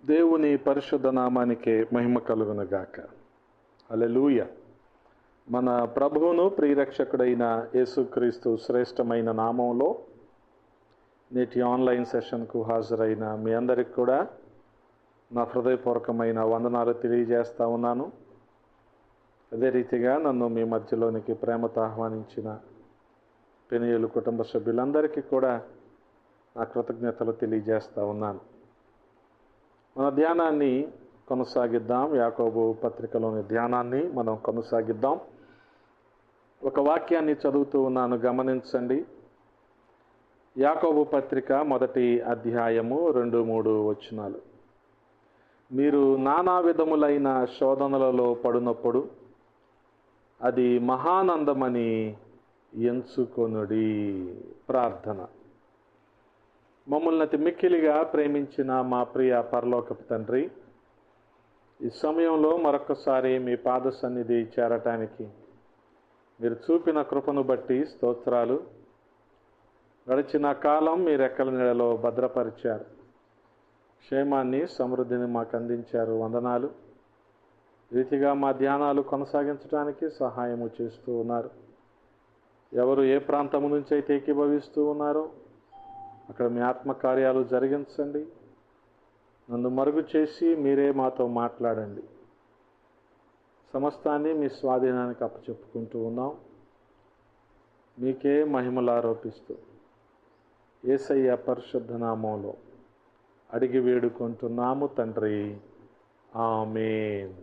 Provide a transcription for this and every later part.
దేవుని పరిశుద్ధ నామానికి మహిమ కలుగునుగాక. హల్లెలూయా. మన ప్రభువును ప్రియరక్షకుడైన యేసుక్రీస్తు శ్రేష్టమైన నామంలో నేటి ఆన్లైన్ సెషన్కు హాజరైన మీ అందరికి కూడా నా హృదయపూర్వకమైన వందనాలు తెలియజేస్తా ఉన్నాను. అదే రీతిగా నన్ను మీ మధ్యలోనికి ప్రేమతో ఆహ్వానించిన పెనియేలు కుటుంబ సభ్యులందరికీ కూడా నా కృతజ్ఞతలు తెలియజేస్తా ఉన్నాను. మన ధ్యానాన్ని కొనసాగిద్దాం. యాకోబు పత్రికలోని ధ్యానాన్ని మనం కొనసాగిద్దాం. ఒక వాక్యాన్ని చదువుతూ ఉన్నాను, గమనించండి. యాకోబు పత్రిక 1వ అధ్యాయము 2-3 వచనాలు. మీరు నానా విధములైన శోధనలలో పడినప్పుడు అది మహానందమని ఎంచుకొనుడి. ప్రార్థన. మమ్మల్ని అతి మిక్కిలిగా ప్రేమించిన మా ప్రియ పరలోకపు తండ్రి, ఈ సమయంలో మరొకసారి మీ పాద సన్నిధి చేరటానికి మీరు చూపిన కృపను బట్టి స్తోత్రాలు. గడిచిన కాలం మీ రెక్కల నీడలో భద్రపరిచారు, క్షేమాన్ని సమృద్ధిని మాకు అందించారు. వందనాలు. రీతిగా మా ధ్యానాలు కొనసాగించడానికి సహాయము చేస్తూ ఉన్నారు. ఎవరు ఏ ప్రాంతం నుంచి అయితే ఏకీభవిస్తూ ఉన్నారో అక్కడ మీ ఆత్మకార్యాలు జరిగించండి. నన్ను మరుగు చేసి మీరే మాతో మాట్లాడండి. సమస్తాన్ని మీ స్వాధీనానికి అప్పచెప్పుకుంటూ ఉన్నాం. మీకే మహిమలు ఆరోపిస్తూ యేసయ్య పరిశుద్ధ నామంలో అడిగి వేడుకుంటున్నాము తండ్రి, ఆమేన్.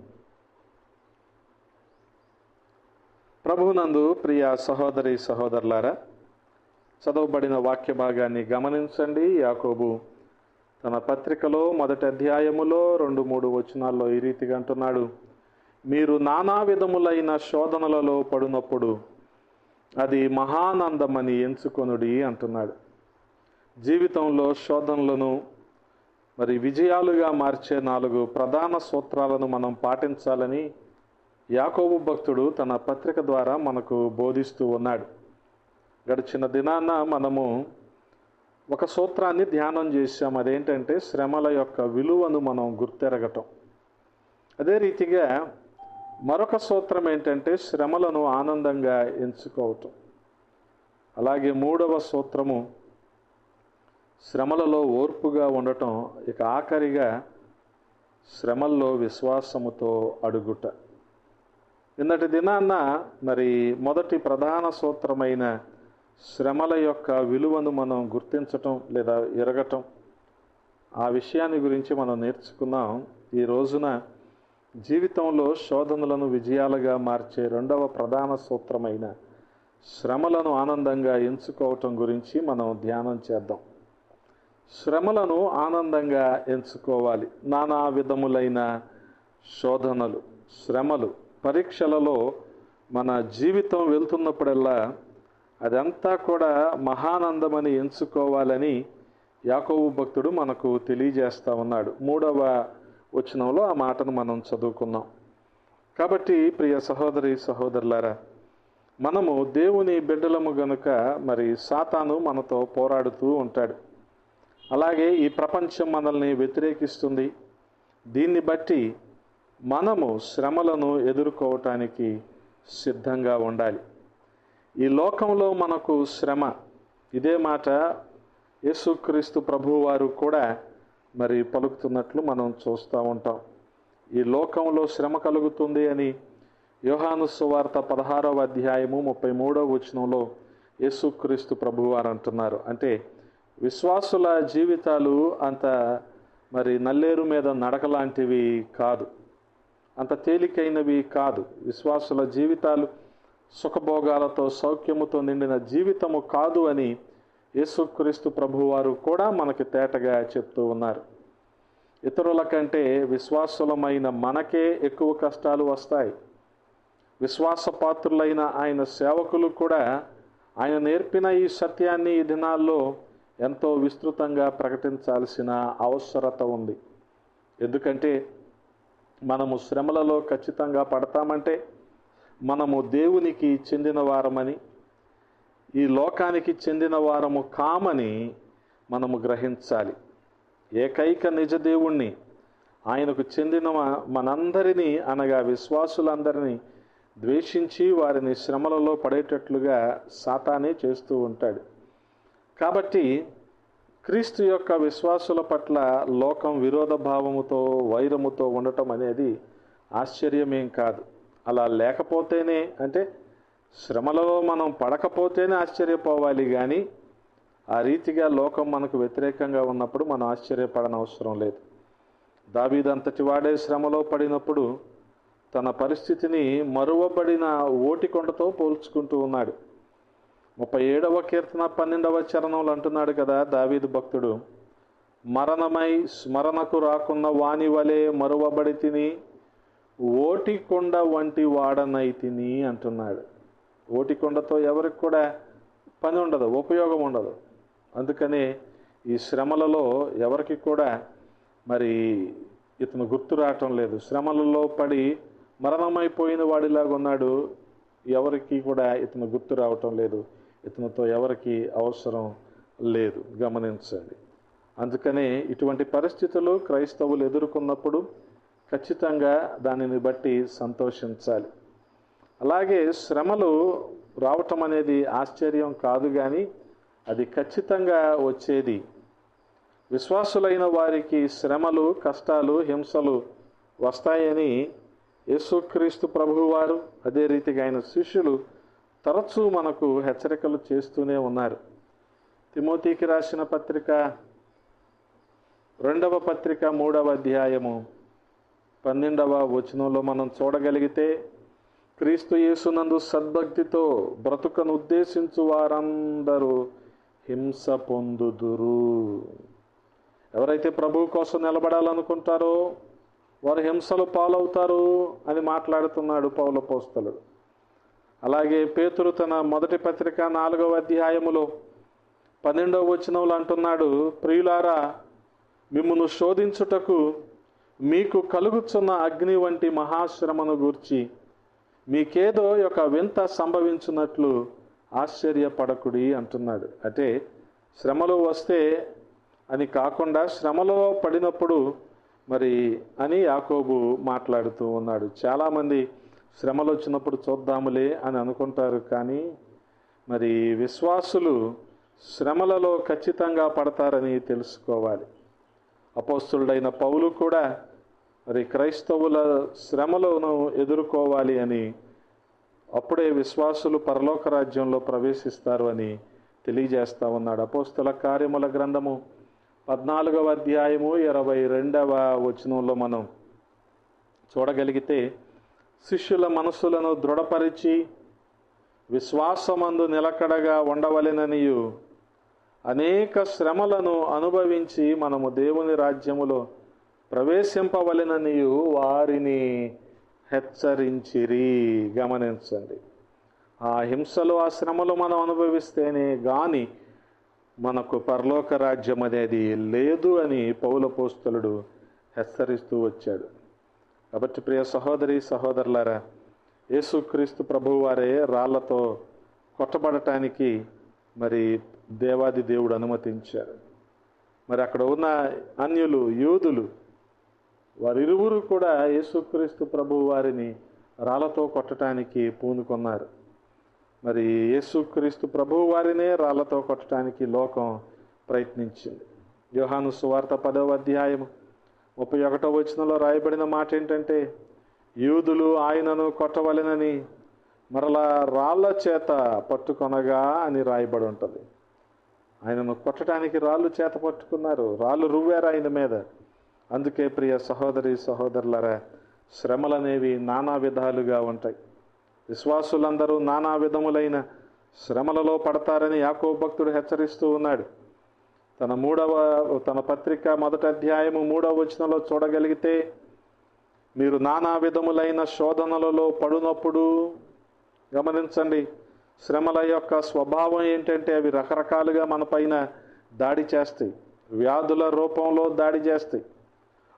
ప్రభువునందు ప్రియ సహోదరి సహోదరులారా, చదవబడిన వాక్య భాగాన్ని గమనించండి. యాకోబు తన పత్రికలో 1వ అధ్యాయములో 2-3 వచనాల్లో ఈ రీతిగా అంటున్నాడు, మీరు నానా విధములైన శోధనలలో పడినప్పుడు అది మహానందమని ఎంచుకొనుడి అంటున్నాడు. జీవితంలో శోధనలను విజయాలుగా మార్చే 4 ప్రధాన సూత్రాలను మనం పాటించాలని యాకోబు భక్తుడు తన పత్రిక ద్వారా మనకు బోధిస్తూ ఉన్నాడు. గడిచిన దినాన మనము ఒక సూత్రాన్ని ధ్యానం చేశాం. అదేంటంటే శ్రమల యొక్క విలువను మనం గుర్తెరగటం. అదే రీతిగా మరొక సూత్రం ఏంటంటే శ్రమలను ఆనందంగా ఎంచుకోవటం. అలాగే 3వ సూత్రము శ్రమలలో ఓర్పుగా ఉండటం. ఇక ఆఖరిగా శ్రమల్లో విశ్వాసముతో అడుగుట. నిన్నటి దినాన్న మొదటి ప్రధాన సూత్రమైన శ్రమల యొక్క విలువను మనం గుర్తించటం లేదా ఎరగటం, ఆ విషయాన్ని గురించి మనం నేర్చుకున్నాం. ఈ రోజున జీవితంలో శోధనలను విజయాలుగా మార్చే 2వ ప్రధాన సూత్రమైన శ్రమలను ఆనందంగా ఎంచుకోవటం గురించి మనం ధ్యానం చేద్దాం. శ్రమలను ఆనందంగా ఎంచుకోవాలి. నానా విధములైన శోధనలు, శ్రమలు, పరీక్షలలో మన జీవితం వెళ్తున్నప్పుడల్లా అదంతా కూడా మహానందమని ఎంచుకోవాలని యాకోబు భక్తుడు మనకు తెలియజేస్తూ ఉన్నాడు. 3వ వచనంలో ఆ మాటను మనం చదువుకున్నాం. కాబట్టి ప్రియ సహోదరి సహోదరులారా, మనము దేవుని బిడ్డలము గనుక సాతాను మనతో పోరాడుతూ ఉంటాడు. అలాగే ఈ ప్రపంచం మనల్ని వ్యతిరేకిస్తుంది. దీన్ని బట్టి మనము శ్రమలను ఎదుర్కోవటానికి సిద్ధంగా ఉండాలి. ఈ లోకంలో మనకు శ్రమ, ఇదే మాట యేసుక్రీస్తు ప్రభువారు కూడా పలుకుతున్నట్లు మనం చూస్తూ ఉంటాం. ఈ లోకంలో శ్రమ కలుగుతుంది అని యోహాను సువార్త 16వ అధ్యాయము 33వ వచనంలో యేసుక్రీస్తు ప్రభువారు అంటున్నారు. అంటే విశ్వాసుల జీవితాలు అంత నల్లేరు మీద నడకలాంటివి కాదు, అంత తేలికైనవి కాదు. విశ్వాసుల జీవితాలు సుఖభోగాలతో సౌఖ్యముతో నిండిన జీవితము కాదు అని యేసుక్రీస్తు ప్రభువారు కూడా మనకి తేటగా చెప్తూ ఉన్నారు. ఇతరుల కంటే విశ్వాసులమైన మనకే ఎక్కువ కష్టాలు వస్తాయి. విశ్వాసపాత్రులైన ఆయన సేవకులు కూడా ఆయన నేర్పిన ఈ సత్యాన్ని ఈ దినాల్లో ఎంతో విస్తృతంగా ప్రకటించాల్సిన అవసరత ఉంది. ఎందుకంటే మనము శ్రమలలో ఖచ్చితంగా పడతామంటే మనము దేవునికి చెందిన వారమని, ఈ లోకానికి చెందిన వారము కామని మనము గ్రహించాలి. ఏకైక నిజ దేవుణ్ణి ఆయనకు చెందిన మనందరినీ అనగా విశ్వాసులందరినీ ద్వేషించి వారిని శ్రమలలో పడేటట్లుగా సాతానే చేస్తూ ఉంటాడు. కాబట్టి క్రీస్తు యొక్క విశ్వాసుల పట్ల లోకం విరోధ భావముతో వైరముతో ఉండటం అనేది ఆశ్చర్యమేం కాదు. అలా లేకపోతేనే, అంటే శ్రమలలో మనం పడకపోతేనే ఆశ్చర్యపోవాలి, కానీ ఆ రీతిగా లోకం మనకు వ్యతిరేకంగా ఉన్నప్పుడు మనం ఆశ్చర్యపడనవసరం లేదు. దావీదు అంతటి వాడే శ్రమలో పడినప్పుడు తన పరిస్థితిని మరువబడిన ఓటికొండతో పోల్చుకుంటూ ఉన్నాడు. 37వ కీర్తన 12వ చరణంలో అంటున్నాడు కదా దావీదు భక్తుడు, మరణమై స్మరణకు రాకున్న వాని వలె మరువబడి తిని ఓటికొండ వంటి వాడనైతిని అంటున్నాడు. ఓటికొండతో ఎవరికి కూడా పని ఉండదు, ఉపయోగం ఉండదు. అందుకనే ఈ శ్రమలలో ఎవరికి కూడా మరి ఇతను గుర్తు రావటం లేదు. శ్రమలలో పడి మరణమైపోయిన వాడిలాగా ఉన్నాడు. ఎవరికి కూడా ఇతను గుర్తు రావటం లేదు. ఇతనితో ఎవరికి అవసరం లేదు. గమనించండి. అందుకనే ఇటువంటి పరిస్థితులు క్రైస్తవులు ఎదుర్కొన్నప్పుడు ఖచ్చితంగా దానిని బట్టి సంతోషించాలి. అలాగే శ్రమలు రావటం అనేది ఆశ్చర్యం కాదు, కానీ అది ఖచ్చితంగా వచ్చేది. విశ్వాసులైన వారికి శ్రమలు, కష్టాలు, హింసలు వస్తాయని యేసుక్రీస్తు ప్రభువారు, అదే రీతిగా ఆయన శిష్యులు తరచూ మనకు హెచ్చరికలు చేస్తూనే ఉన్నారు. తిమోతికి రాసిన పత్రిక 2వ పత్రిక 3వ అధ్యాయము 12వ వచనంలో మనం చూడగలిగితే, క్రీస్తు యేసునందు సద్భక్తితో బ్రతుకను ఉద్దేశించు వారందరూ హింస పొందుదురు. ఎవరైతే ప్రభువు కోసం నిలబడాలనుకుంటారో వారు హింసలు పాలవుతారు అని మాట్లాడుతున్నాడు పౌలు అపోస్తలుడు. అలాగే పేతురు తన మొదటి పత్రిక 4వ అధ్యాయములో 12వ వచనంలో అంటున్నాడు, ప్రియులారా, మిమ్మును శోధించుటకు మీకు కలుగుచున్న అగ్ని వంటి మహాశ్రమను గూర్చి మీకేదో ఒక వింత సంభవించున్నట్లు ఆశ్చర్యపడకుడి అంటున్నాడు. అంటే శ్రమలు వస్తే అని కాకుండా శ్రమలో పడినప్పుడు మరి అని యాకోబు మాట్లాడుతూ ఉన్నాడు. చాలామంది శ్రమలు వచ్చినప్పుడు చూద్దాములే అని అనుకుంటారు, కానీ మరి విశ్వాసులు శ్రమలలో ఖచ్చితంగా పడతారని తెలుసుకోవాలి. అపోస్తులుడైన పౌలు కూడా మరి క్రైస్తవుల శ్రమలను ఎదుర్కోవాలి అని, అప్పుడే విశ్వాసులు పరలోక రాజ్యంలో ప్రవేశిస్తారు అని తెలియజేస్తూ ఉన్నాడు. అపోస్తుల కార్యముల గ్రంథము 14వ అధ్యాయము 22వ వచనంలో మనం చూడగలిగితే, శిష్యుల మనస్సులను దృఢపరిచి విశ్వాసమందు నిలకడగా ఉండవలెననియు అనేక శ్రమలను అనుభవించి మనము దేవుని రాజ్యములో ప్రవేశింపవలెననియు వారిని హెచ్చరించిరి. గమనించండి, ఆ హింసలు, ఆ శ్రమలు మనం అనుభవిస్తేనే గాని మనకు పరలోక రాజ్యం అనేది లేదు అని పౌలు అపోస్తలుడు హెచ్చరిస్తూ వచ్చాడు. కాబట్టి ప్రియ సహోదరి సహోదరులారా, యేసుక్రీస్తు ప్రభువు వారే రాళ్లతో కొట్టబడటానికి మరి దేవాది దేవుడు అనుమతించారు. మరి అక్కడ ఉన్న అన్యులు, యూదులు, వారిరువురు కూడా యేసుక్రీస్తు ప్రభువు వారిని రాళ్లతో కొట్టడానికి పూనుకొన్నారు. మరి యేసుక్రీస్తు ప్రభువు వారినే రాళ్లతో కొట్టడానికి లోకం ప్రయత్నించింది. యోహాను సువార్త 10వ అధ్యాయం 31వ వచనంలో రాయబడిన మాట ఏంటంటే, యూదులు ఆయనను కొట్టవలెనని మరలా రాళ్ల చేత పట్టుకొనగా అని రాయబడి ఉంటుంది. ఆయనను కొట్టడానికి రాళ్ళు చేత పట్టుకున్నారు, రాళ్ళు రువ్వారు ఆయన మీద. అందుకే ప్రియ సహోదరి సహోదరులారా, శ్రమలనేవి నానా విధాలుగా ఉంటాయి. విశ్వాసులందరూ నానా విధములైన శ్రమలలో పడతారని యాకోబు భక్తుడు హెచ్చరిస్తూ ఉన్నాడు. తన పత్రిక 1వ అధ్యాయము 3వ వచనంలో చూడగలిగితే, మీరు నానా విధములైన శోధనలలో పడినప్పుడు, గమనించండి, శ్రమల యొక్క స్వభావం ఏంటంటే అవి రకరకాలుగా మన పైన దాడి చేస్తాయి. వ్యాధుల రూపంలో దాడి చేస్తాయి,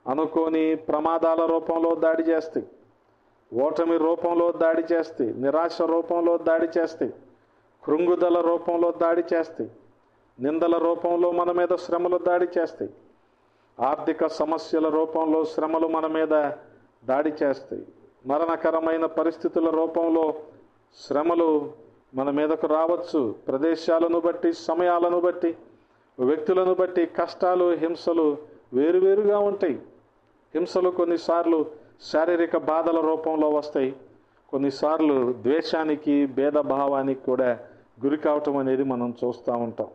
అనుకోని ప్రమాదాల రూపంలో దాడి చేస్తాయి, ఓటమి రూపంలో దాడి చేస్తాయి, నిరాశ రూపంలో దాడి చేస్తాయి, కృంగుదల రూపంలో దాడి చేస్తాయి, నిందల రూపంలో మన మీద శ్రమలు దాడి చేస్తాయి. ఆర్థిక సమస్యల రూపంలో శ్రమలు మన మీద దాడి చేస్తాయి. మరణకరమైన పరిస్థితుల రూపంలో శ్రమలు మన మీదకు రావచ్చు. ప్రదేశాలను బట్టి, సమయాలను బట్టి, వ్యక్తులను బట్టి కష్టాలు, హింసలు వేరువేరుగా ఉంటాయి. హింసలు కొన్నిసార్లు శారీరక బాధల రూపంలో వస్తాయి. కొన్నిసార్లు ద్వేషానికి, భేదభావానికి కూడా గురి కావటం అనేది మనం చూస్తూ ఉంటాం.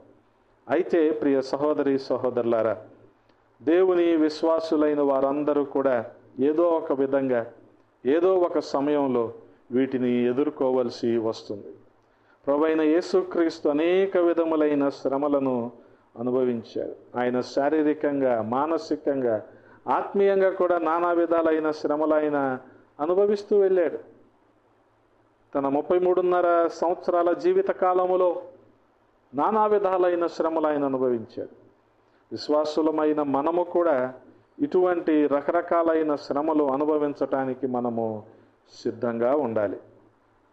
అయితే ప్రియ సహోదరి సహోదరులారా, దేవుని విశ్వాసులైన వారందరూ కూడా ఏదో ఒక విధంగా, ఏదో ఒక సమయంలో వీటిని ఎదుర్కోవలసి వస్తుంది. ప్రభువైన యేసుక్రీస్తు అనేక విధములైన శ్రమలను అనుభవించాడు. ఆయన శారీరకంగా, మానసికంగా, ఆత్మీయంగా కూడా నానా విధాలైన శ్రమలు ఆయన అనుభవిస్తూ వెళ్ళాడు. తన 33.5 సంవత్సరాల జీవిత కాలములో నానా విధాలైన శ్రమలు ఆయన అనుభవించాడు. విశ్వాసులమైన మనము కూడా ఇటువంటి రకరకాలైన శ్రమలు అనుభవించటానికి మనము సిద్ధంగా ఉండాలి.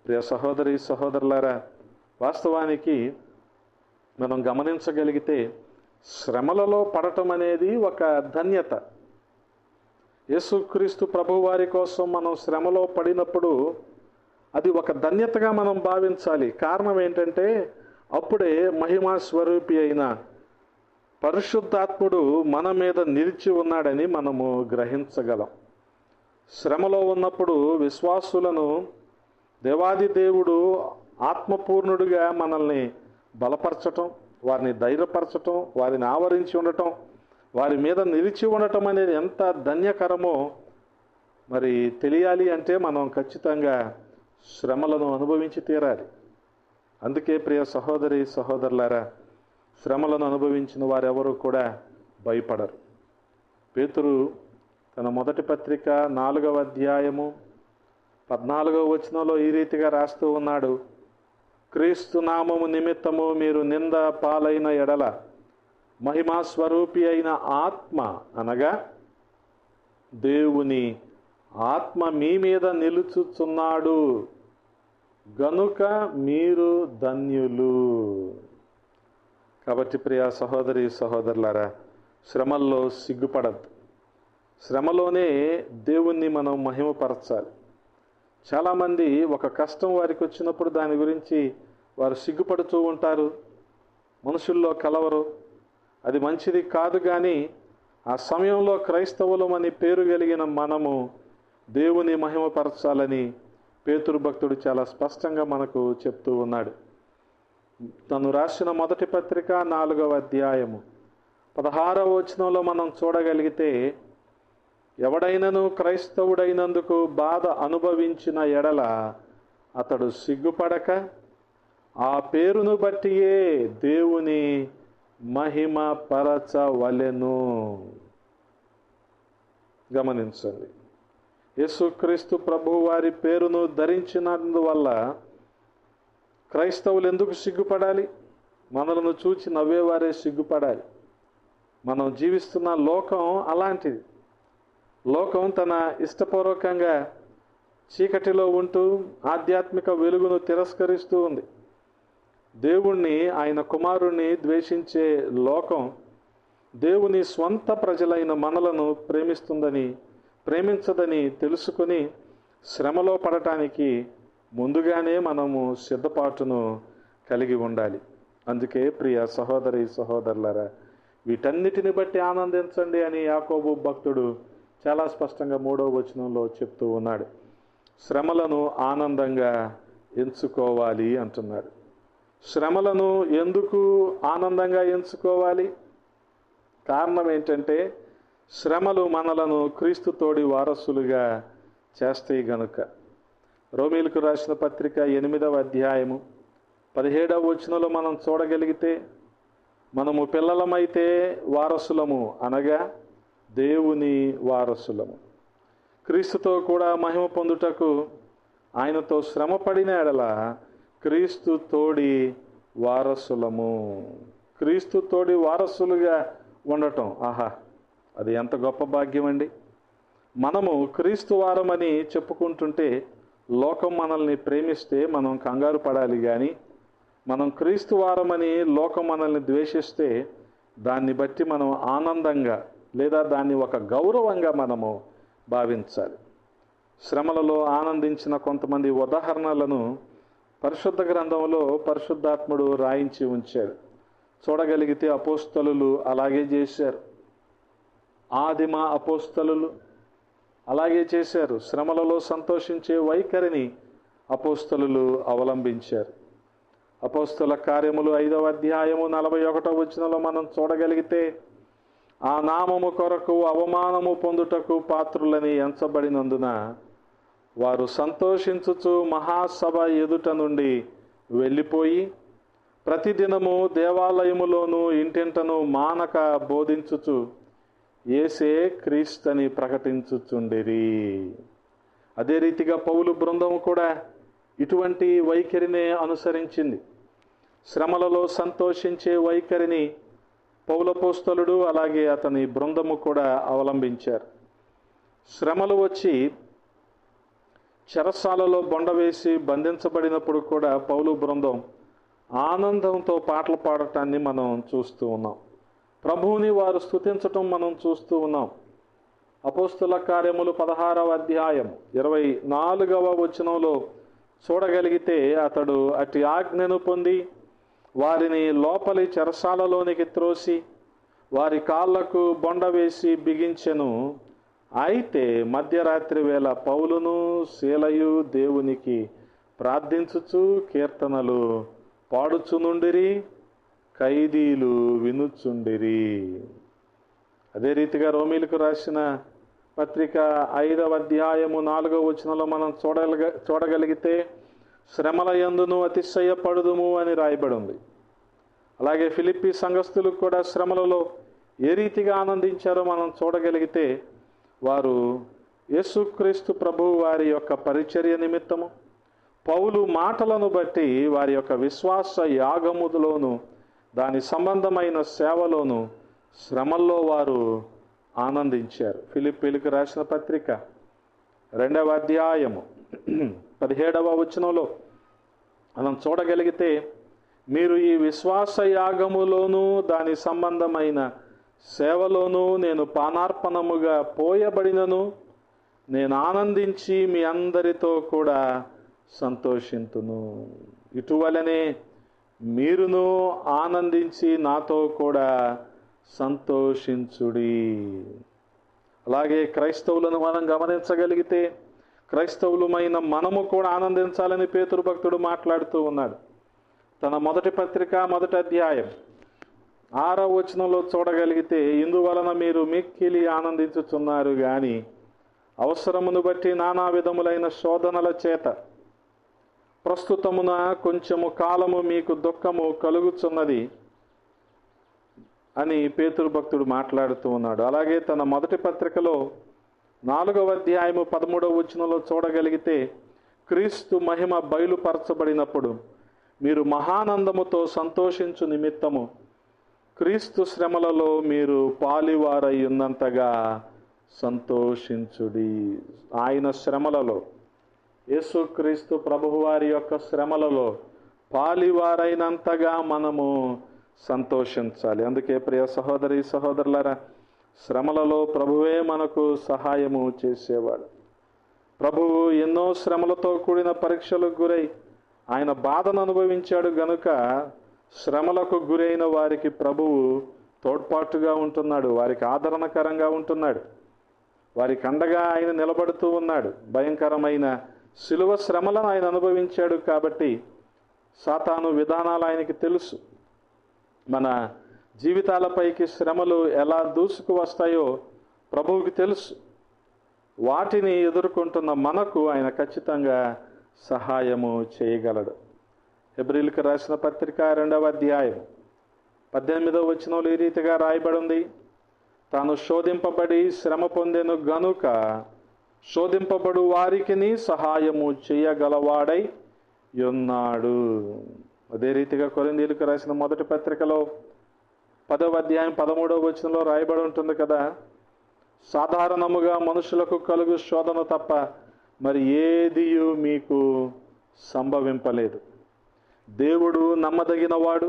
ప్రియ సహోదరి సహోదరులారా, వాస్తవానికి మనం గమనించగలిగితే శ్రమలలో పడటం అనేది ఒక ధన్యత. యేసుక్రీస్తు ప్రభువారి కోసం మనం శ్రమలో పడినప్పుడు అది ఒక ధన్యతగా మనం భావించాలి. కారణం ఏంటంటే అప్పుడే మహిమా స్వరూపి అయిన పరిశుద్ధాత్ముడు మన మీద నిలిచి ఉన్నాడని మనము గ్రహించగలం. శ్రమలో ఉన్నప్పుడు విశ్వాసులను దేవాది దేవుడు ఆత్మపూర్ణుడిగా మనల్ని బలపరచటం, వారిని ధైర్యపరచటం, వారిని ఆవరించి ఉండటం, వారి మీద నిలిచి ఉండటం అనేది ఎంత ధన్యకరమో మరి తెలియాలి అంటే మనం ఖచ్చితంగా శ్రమలను అనుభవించి తీరాలి. అందుకే ప్రియ సహోదరి సహోదరులారా, శ్రమలను అనుభవించిన వారెవరూ కూడా భయపడరు. పేతురు తన మొదటి పత్రిక 4వ అధ్యాయము 14వ వచనంలో ఈ రీతిగా రాస్తూ ఉన్నాడు: క్రీస్తు నామము నిమిత్తము మీరు నింద పాలైన ఎడల మహిమా స్వరూపి అయిన ఆత్మ, అనగా దేవుని ఆత్మ మీ మీద నిలుచుచున్నాడు గనుక మీరు ధన్యులు. కాబట్టి ప్రియ సహోదరి సహోదరులారా, శ్రమల్లో సిగ్గుపడద్దు. శ్రమలోనే దేవుణ్ణి మనం మహిమపరచాలి. చాలామంది ఒక కష్టం వారికి వచ్చినప్పుడు దాని గురించి వారు సిగ్గుపడుతూ ఉంటారు, మనుషుల్లో కలవరు. అది మంచిది కాదు. కానీ ఆ సమయంలో క్రైస్తవులమని పేరు కలిగిన మనము దేవుని మహిమపరచాలని పేతురు భక్తుడు చాలా స్పష్టంగా మనకు చెప్తూ ఉన్నాడు. తను రాసిన మొదటి పత్రిక 4వ అధ్యాయము 16వ వచనంలో మనం చూడగలిగితే, ఎవడైనను క్రైస్తవుడైనందుకు బాధ అనుభవించిన ఎడల అతడు సిగ్గుపడక ఆ పేరును బట్టియే దేవుని మహిమ పరచవలెను. గమనించండి, యేసుక్రీస్తు ప్రభు వారి పేరును ధరించినందువల్ల క్రైస్తవులు ఎందుకు సిగ్గుపడాలి? మనలను చూచి నవ్వేవారే సిగ్గుపడాలి. మనం జీవిస్తున్న లోకం అలాంటిది. లోకం తన ఇష్టపూర్వకంగా చీకటిలో ఉంటూ ఆధ్యాత్మిక వెలుగును తిరస్కరిస్తూ ఉంది. దేవుణ్ణి, ఆయన కుమారుణ్ణి ద్వేషించే లోకం దేవుని స్వంత ప్రజలైన మనలను ప్రేమించదని తెలుసుకుని శ్రమలో పడటానికి ముందుగానే మనము సిద్ధపాటును కలిగి ఉండాలి. అందుకే ప్రియ సహోదరి సహోదరులారా, వీటన్నిటిని బట్టి ఆనందించండి అని యాకోబు భక్తుడు చాలా స్పష్టంగా 3వ వచనంలో చెప్తూ ఉన్నాడు. శ్రమలను ఆనందంగా ఎంచుకోవాలి అంటున్నాడు. శ్రమలను ఎందుకు ఆనందంగా ఎంచుకోవాలి? కారణం ఏంటంటే శ్రమలు మనలను క్రీస్తు తోడి వారసులుగా చేస్తాయి గనుక. రోమీలకు రాసిన పత్రిక 8వ అధ్యాయము 17వ వచనంలో మనం చూడగలిగితే, మనము పిల్లలమైతే వారసులము, అనగా దేవుని వారసులము. క్రీస్తుతో కూడా మహిమ పొందుటకు ఆయనతో శ్రమ పడిన ఎడల క్రీస్తు తోడి వారసులము. క్రీస్తు తోడి వారసులుగా ఉండటం, ఆహా, అది ఎంత గొప్ప భాగ్యం అండి. మనము క్రీస్తు వారమని చెప్పుకుంటుంటే లోకం మనల్ని ప్రేమిస్తే మనం కంగారు పడాలి. కానీ మనం క్రీస్తు వారమని లోకం మనల్ని ద్వేషిస్తే దాన్ని బట్టి మనం ఆనందంగా లేదా దాన్ని ఒక గౌరవంగా మనము భావించాలి. శ్రమలలో ఆనందించిన కొంతమంది ఉదాహరణలను పరిశుద్ధ గ్రంథంలో పరిశుద్ధాత్ముడు రాయించి ఉంచాడు. చూడగలిగితే అపోస్తలులు అలాగే చేశారు. ఆదిమ అపోస్తలులు అలాగే చేశారు. శ్రమలలో సంతోషించే వైఖరిని అపోస్తలులు అవలంబించారు. అపోస్తల కార్యములు 5వ అధ్యాయము 41వ వచనంలో మనం చూడగలిగితే, ఆ నామము కొరకు అవమానము పొందుటకు పాత్రులని ఎంచబడినందున వారు సంతోషించుచు మహాసభ ఎదుట నుండి వెళ్ళిపోయి ప్రతిదినము దేవాలయములోను ఇంటింటను మానక బోధించుచు యేసే క్రీస్తని ప్రకటించుచుండిరి. అదే రీతిగా పౌలు బృందము కూడా ఇటువంటి వైఖరినే అనుసరించింది. శ్రమలలో సంతోషించే వైఖరిని పౌలపోస్తలుడు అలాగే అతని బృందము కూడా అవలంబించారు. శ్రమలు వచ్చి చెరసాలలో బొండవేసి బంధించబడినప్పుడు కూడా పౌలు బృందం ఆనందంతో పాటలు పాడటాన్ని మనం చూస్తూ ఉన్నాం. ప్రభువుని వారు స్తుతించటం మనం చూస్తూ ఉన్నాం. అపోస్తల కార్యములు 16వ అధ్యాయం 24వ వచనంలో చూడగలిగితే, అతడు అట్టి ఆజ్ఞను పొంది వారిని లోపలి చెరసాలలోనికి త్రోసి వారి కాళ్లకు బొండ వేసి బిగించెను. అయితే మధ్యరాత్రి వేళ పౌలును శీలయు దేవునికి ప్రార్థించుచు కీర్తనలు పాడుచునుండిరి, ఖైదీలు వినుచుండిరి. అదే రీతిగా రోమీలకు రాసిన పత్రిక 5వ అధ్యాయము 4వ వచనంలో మనం చూడగలిగితే, శ్రమల యందును అతిశయపడుదుము అని రాయబడి ఉంది. అలాగే ఫిలిప్పీ సంఘస్థులు కూడా శ్రమలలో ఏ రీతిగా ఆనందించారో మనం చూడగలిగితే, వారు యేసుక్రీస్తు ప్రభువు వారి యొక్క పరిచర్య నిమిత్తము పౌలు మాటలను బట్టి వారి యొక్క విశ్వాస యాగములోను దాని సంబంధమైన సేవలోను శ్రమల్లో వారు ఆనందించారు. ఫిలిప్పీలకు రాసిన పత్రిక 2వ అధ్యాయము 17వ వచనంలో మనం చూడగలిగితే, మీరు ఈ విశ్వాస యాగములోను దాని సంబంధమైన సేవలోను నేను పానార్పణముగా పోయబడినను నేను ఆనందించి మీ అందరితో కూడా సంతోషింతును. ఇటువలనే మీరును ఆనందించి నాతో కూడా సంతోషించుడి. అలాగే క్రైస్తవులను మనం గమనించగలిగితే, క్రైస్తవులమైన మనము కూడా ఆనందించాలని పేతురు భక్తుడు మాట్లాడుతూ ఉన్నాడు. తన మొదటి పత్రిక 1వ అధ్యాయం 6వ వచనంలో చూడగలిగితే, ఇందువలన మీరు మిక్కిలి ఆనందించుచున్నారు గాని అవసరమును బట్టి నానా విధములైన శోధనల చేత ప్రస్తుతమున కొంచెము కాలము మీకు దుఃఖము కలుగుచున్నది అని పేతురు భక్తుడు మాట్లాడుతూ ఉన్నాడు. అలాగే తన మొదటి పత్రికలో 4వ అధ్యాయము 13వ వచనంలో చూడగలిగితే, క్రీస్తు మహిమ బయలుపరచబడినప్పుడు మీరు మహానందముతో సంతోషించు నిమిత్తము క్రీస్తు శ్రమలలో మీరు పాలివారై ఉన్నంతగా సంతోషించుడి. ఆయన శ్రమలలో, యేసుక్రీస్తు ప్రభువు వారి యొక్క శ్రమలలో పాలివారైనంతగా మనము సంతోషించాలి. అందుకే ప్రియ సహోదరి సహోదరులారా, శ్రమలలో ప్రభువే మనకు సహాయము చేసేవాడు. ప్రభువు ఎన్నో శ్రమలతో కూడిన పరీక్షలకు గురై ఆయన బాధను అనుభవించాడు గనుక శ్రమలకు గురైన వారికి ప్రభువు తోడ్పాటుగా ఉంటున్నాడు, వారికి ఆదరణకరంగా ఉంటున్నాడు, వారికి అండగా ఆయన నిలబడుతూ ఉన్నాడు. భయంకరమైన శిలువ శ్రమలను ఆయన అనుభవించాడు కాబట్టి సాతాను విధానాలు ఆయనకి తెలుసు. మన జీవితాలపైకి శ్రమలు ఎలా దూసుకు వస్తాయో ప్రభువుకి తెలుసు. వాటిని ఎదుర్కొంటున్న మనకు ఆయన ఖచ్చితంగా సహాయము చేయగలడు. హెబ్రీయులకు రాసిన పత్రిక 2వ అధ్యాయం 18వ వచనంలో ఈ రీతిగా రాయబడి ఉంది, తాను శోధింపబడి శ్రమ పొందెను గనుక శోధింపబడు వారికిని సహాయము చేయగలవాడై ఉన్నాడు. అదే రీతిగా కొరింథీయులకు రాసిన మొదటి పత్రికలో 10వ అధ్యాయం 13వ వచనంలో రాయబడి ఉంటుంది కదా, సాధారణముగా మనుషులకు కలుగు శోధన తప్ప మరి ఏదియు మీకు సంభవింపలేదు. దేవుడు నమ్మదగినవాడు,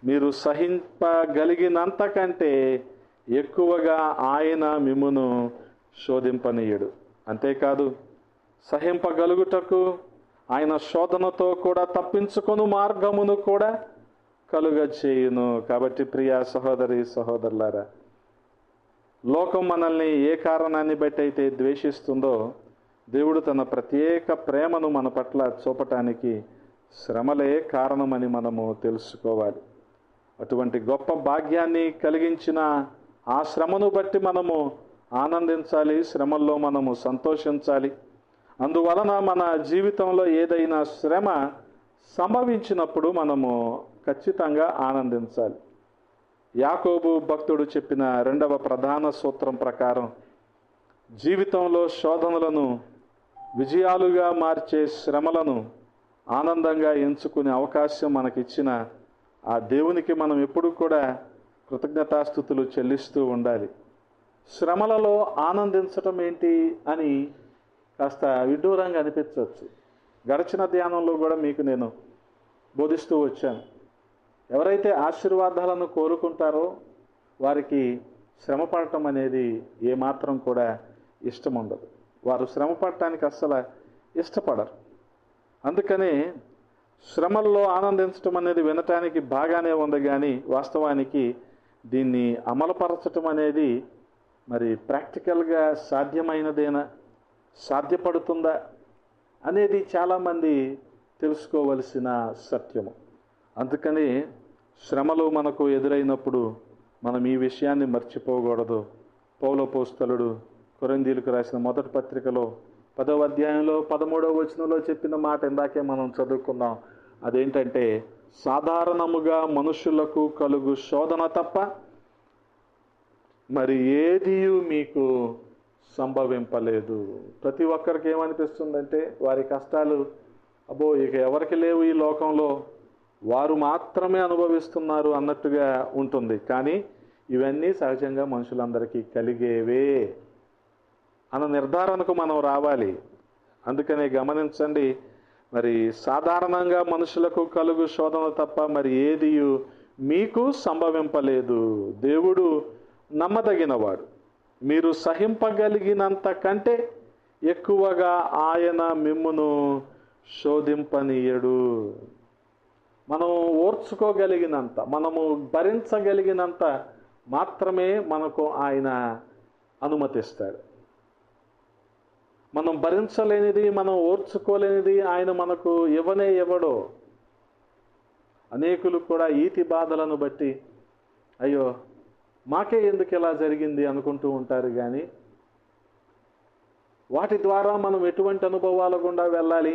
మీరు సహింపగలిగినంత కంటే ఎక్కువగా ఆయన మిమ్మును శోధింపనీయుడు. అంతేకాదు, సహింపగలుగుటకు ఆయన శోధనతో కూడా తప్పించుకొను మార్గమును కూడా కలుగచేయును. కాబట్టి ప్రియ సహోదరి సహోదరులారా, లోకం మనల్ని ఏ కారణాన్ని బట్టి అయితే ద్వేషిస్తుందో, దేవుడు తన ప్రత్యేక ప్రేమను మన పట్ల చూపటానికి శ్రమలే కారణమని మనము తెలుసుకోవాలి. అటువంటి గొప్ప భాగ్యాన్ని కలిగించిన ఆ శ్రమను బట్టి మనము ఆనందించాలి, శ్రమల్లో మనము సంతోషించాలి. అందువలన మన జీవితంలో ఏదైనా శ్రమ సంభవించినప్పుడు మనము ఖచ్చితంగా ఆనందించాలి. యాకోబు భక్తుడు చెప్పిన 2వ ప్రధాన సూత్రం ప్రకారం, జీవితంలో శోధనలను విజయాలుగా మార్చే శ్రమలను ఆనందంగా ఎంచుకునే అవకాశం మనకిచ్చిన ఆ దేవునికి మనం ఎప్పుడూ కూడా కృతజ్ఞతాస్తుతులు చెల్లిస్తూ ఉండాలి. శ్రమలలో ఆనందించటం ఏంటి అని కాస్త విడ్డూరంగా అనిపించవచ్చు. గడిచిన ధ్యానంలో కూడా మీకు నేను బోధిస్తూ వచ్చాను. ఎవరైతే ఆశీర్వాదాలను కోరుకుంటారో వారికి శ్రమ పడటం అనేది ఏమాత్రం కూడా ఇష్టం ఉండదు. వారు శ్రమ పడటానికి అస్సలు ఇష్టపడరు. అందుకనే శ్రమల్లో ఆనందించటం అనేది వినటానికి బాగానే ఉంది, కానీ వాస్తవానికి దీన్ని అమలుపరచటం అనేది మరి ప్రాక్టికల్గా సాధ్యమైనదేనా, సాధ్యపడుతుందా అనేది చాలామంది తెలుసుకోవలసిన సత్యము. అందుకని శ్రమలు మనకు ఎదురైనప్పుడు మనం ఈ విషయాన్ని మర్చిపోకూడదు. పౌలు అపోస్తలుడు కొరింథీయులకు రాసిన మొదటి పత్రికలో 10వ అధ్యాయంలో 13వ వచనంలో చెప్పిన మాట ఇందాకే మనం చదువుకున్నాం. అదేంటంటే, సాధారణముగా మనుషులకు కలుగు శోధన తప్ప మరి ఏదియూ మీకు సంభవింపలేదు. ప్రతి ఒక్కరికి ఏమనిపిస్తుందంటే, వారి కష్టాలు అబ్బో ఇక ఎవరికి లేవు ఈ లోకంలో, వారు మాత్రమే అనుభవిస్తున్నారు అన్నట్టుగా ఉంటుంది. కానీ ఇవన్నీ సహజంగా మనుషులందరికీ కలిగేవే అన్న నిర్ధారణకు మనం రావాలి. అందుకనే గమనించండి, మరి సాధారణంగా మనుషులకు కలుగు శోధన తప్ప మరి ఏది మీకు సంభవింపలేదు. దేవుడు నమ్మదగినవాడు. మీరు సహింపగలిగినంత కంటే ఎక్కువగా ఆయన మిమ్మును శోధింపనీయడు. మనం ఓర్చుకోగలిగినంత, మనము భరించగలిగినంత మాత్రమే మనకు ఆయన అనుమతిస్తాడు. మనం భరించలేనిది, మనం ఓర్చుకోలేనిది ఆయన మనకు ఇవ్వడో. అనేకులు కూడా ఈతి బాధలను బట్టి అయ్యో మాకే ఎందుకు ఇలా జరిగింది అనుకుంటూ ఉంటారు. కానీ వాటి ద్వారా మనం ఎటువంటి అనుభవాల గుండా వెళ్ళాలి,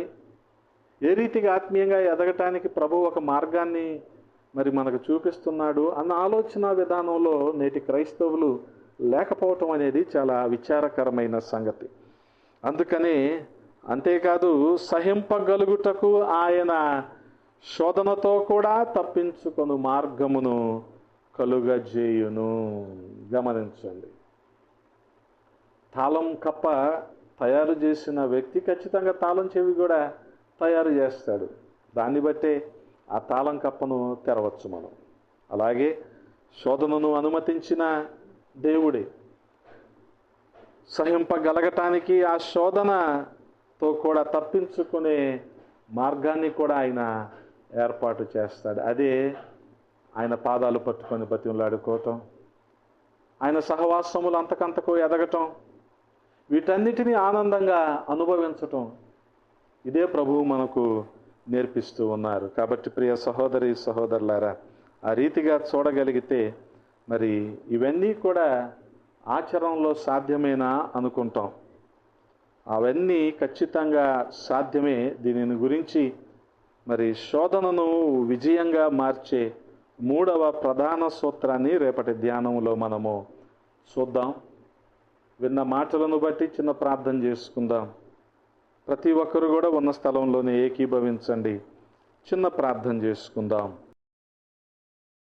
ఏ రీతిగా ఆత్మీయంగా ఎదగటానికి ప్రభు ఒక మార్గాన్ని మరి మనకు చూపిస్తున్నాడు అన్న ఆలోచన విధానంలో నేటి క్రైస్తవులు లేకపోవటం అనేది చాలా విచారకరమైన సంగతి. అందుకని అంతేకాదు, సహింపగలుగుటకు ఆయన శోధనతో కూడా తప్పించుకొను మార్గమును కలుగజేయును. గమనించండి, తాళం కప్ప తయారు చేసిన వ్యక్తి ఖచ్చితంగా తాళం చెవి కూడా తయారు చేస్తాడు. దాన్ని బట్టే ఆ తాళం కప్పను తెరవచ్చు మనం. అలాగే శోధనను అనుమతించిన దేవుడే సహింపగలగటానికి ఆ శోధనతో కూడా తప్పించుకునే మార్గాన్ని కూడా ఆయన ఏర్పాటు చేస్తాడు. అదే ఆయన పాదాలు పట్టుకొని బతిమలాడుకోవటం, ఆయన సహవాసములు అంతకంతకు ఎదగటం, వీటన్నిటినీ ఆనందంగా అనుభవించటం, ఇదే ప్రభువు మనకు నేర్పిస్తూ ఉన్నారు. కాబట్టి ప్రియ సహోదరి సహోదరులారా, ఆ రీతిగా చూడగలిగితే మరి ఇవన్నీ కూడా ఆచరణలో సాధ్యమేనా అనుకుంటాం. అవన్నీ ఖచ్చితంగా సాధ్యమే. దీనిని గురించి మరి శోధనను విజయంగా మార్చే 3వ ప్రధాన సూత్రాన్ని రేపటి ధ్యానంలో మనము చూద్దాం. విన్న మాటలను బట్టి చిన్న ప్రార్థన చేసుకుందాం. ప్రతి ఒక్కరు కూడా ఉన్న స్థలంలోనే ఏకీభవించండి. చిన్న ప్రార్థన చేసుకుందాం.